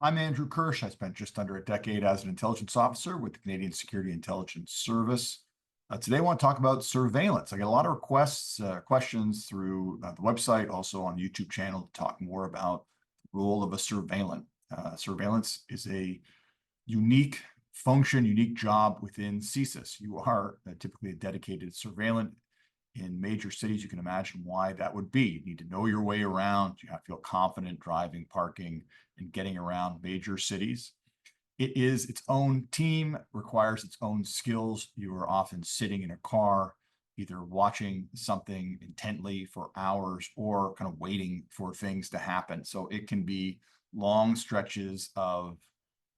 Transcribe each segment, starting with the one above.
I'm Andrew Kirsch. I spent just under a decade as an intelligence officer with the Canadian Security Intelligence Service. Today, I want to talk about surveillance. I get a lot of requests, questions through the website, also on the YouTube channel to talk more about the role of a surveillant. Surveillance is a unique function, unique job within CSIS. You are typically a dedicated surveillant in major cities. You can imagine why that would be. You need to know your way around. You have to feel confident driving, parking, and getting around major cities. It is its own team, requires its own skills. You are often sitting in a car, either watching something intently for hours or kind of waiting for things to happen. So it can be long stretches of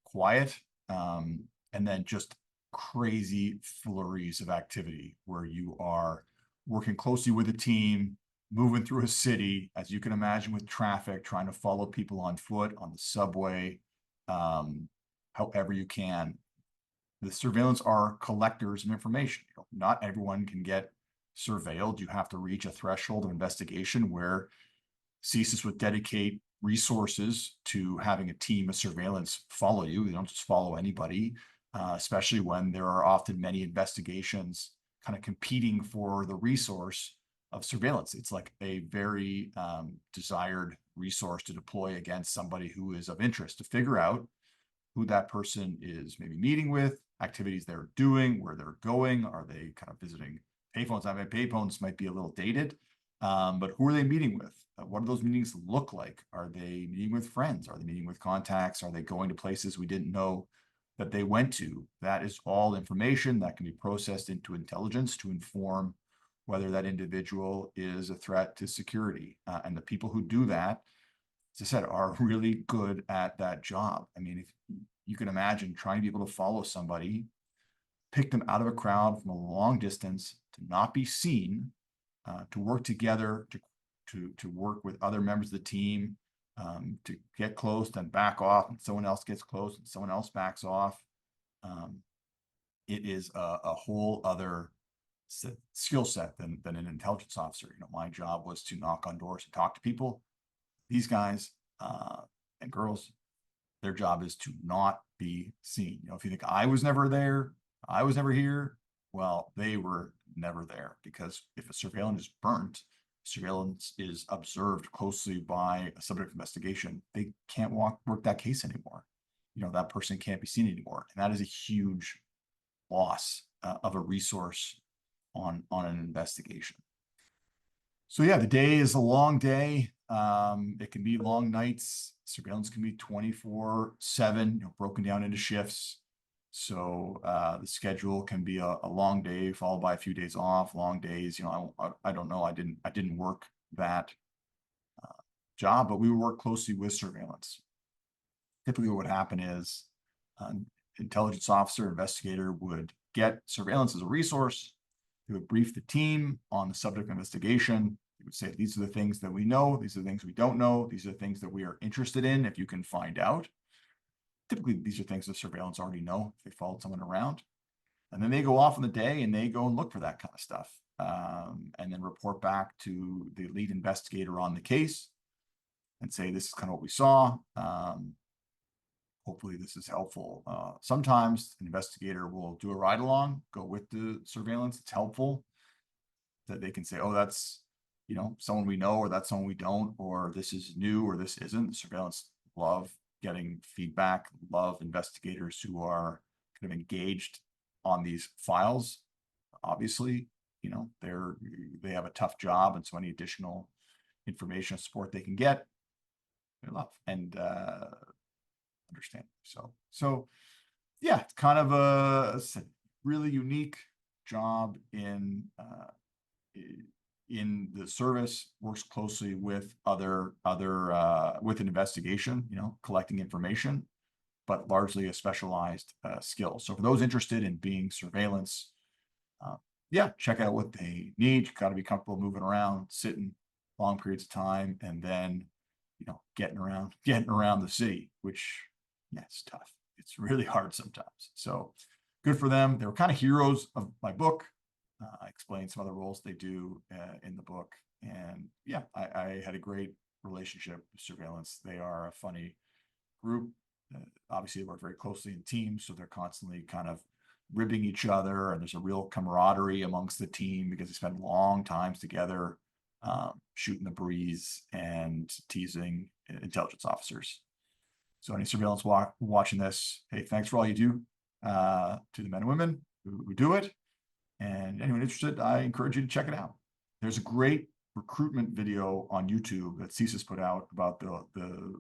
quiet, and then just crazy flurries of activity where you are working closely with a team, moving through a city, as you can imagine, with traffic, trying to follow people on foot, on the subway, however you can. The surveillance are collectors of information. Not everyone can get surveilled. You have to reach a threshold of investigation where CSIS would dedicate resources to having a team of surveillance follow you. They don't just follow anybody, especially when there are often many investigations kind of competing for the resource of surveillance. It's like a very desired resource to deploy against somebody who is of interest, to figure out who that person is maybe meeting with, activities they're doing, where they're going. Are they kind of visiting payphones? I mean, payphones might be a little dated, but who are they meeting with? What do those meetings look like? Are they meeting with friends? Are they meeting with contacts? Are they going to places we didn't know that they went to? That is all information that can be processed into intelligence to inform whether that individual is a threat to security. And the people who do that, as I said, are really good at that job. I mean, if you can imagine trying to be able to follow somebody, pick them out of a crowd from a long distance, to not be seen, to work together, to work with other members of the team, to get close, then back off, and someone else gets close, and someone else backs off. It is a whole other skill set than an intelligence officer. My job was to knock on doors and talk to people. These guys and girls, their job is to not be seen. If you think I was never there, I was never here, well, they were never there, because if a surveillance is burnt, surveillance is observed closely by a subject of investigation, they can't work that case anymore. That person can't be seen anymore. And that is a huge loss of a resource on an investigation. So yeah, the day is a long day. It can be long nights. Surveillance can be 24/7, broken down into shifts. So the schedule can be a long day followed by a few days off. Long days, I don't know. I didn't work that job, but we would work closely with surveillance. Typically, what would happen is an intelligence officer, investigator would get surveillance as a resource. They would brief the team on the subject of investigation. They would say, these are the things that we know. These are the things we don't know. These are the things that we are interested in, if you can find out. Typically, these are things that surveillance already know if they followed someone around. And then they go off in the day and they go and look for that kind of stuff, and then report back to the lead investigator on the case and say, this is kind of what we saw. Hopefully this is helpful. Sometimes an investigator will do a ride along, go with the surveillance. It's helpful that they can say, oh, that's, someone we know, or that's someone we don't, or this is new, or this isn't. The surveillance love getting feedback, love investigators who are kind of engaged on these files. Obviously, they have a tough job, and so any additional information and support they can get, they love and understand. So yeah, it's kind of a really unique job in the service. Works closely with other with an investigation, collecting information, but largely a specialized skill. So for those interested in being surveillance, yeah, check out what they need. You got to be comfortable moving around, sitting long periods of time, and then getting around the city, which, yeah, it's tough. It's really hard sometimes. So good for them. They were kind of heroes of my book. I explained some other roles they do in the book. And yeah, I had a great relationship with surveillance. They are a funny group. obviously they work very closely in teams, so they're constantly kind of ribbing each other, and there's a real camaraderie amongst the team because they spend long times together, shooting the breeze and teasing intelligence officers. So any surveillance watching this, hey, thanks for all you do to the men and women who do it. And anyone interested, I encourage you to check it out. There's a great recruitment video on YouTube that CSIS put out about the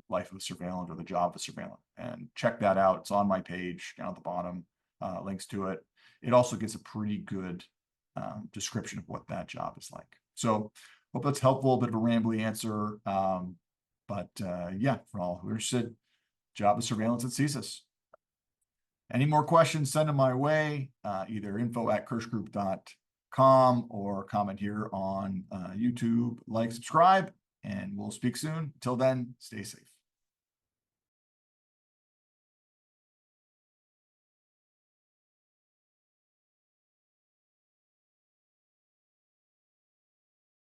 life of a surveillant or the job of a surveillant. And check that out. It's on my page down at the bottom, links to it. It also gives a pretty good description of what that job is like. So hope that's helpful, a bit of a rambly answer. But yeah, for all who are interested, job of surveillance at CSIS. Any more questions, send them my way, either info@kirschgroup.com or comment here on YouTube, like, subscribe, and we'll speak soon. Till then, stay safe.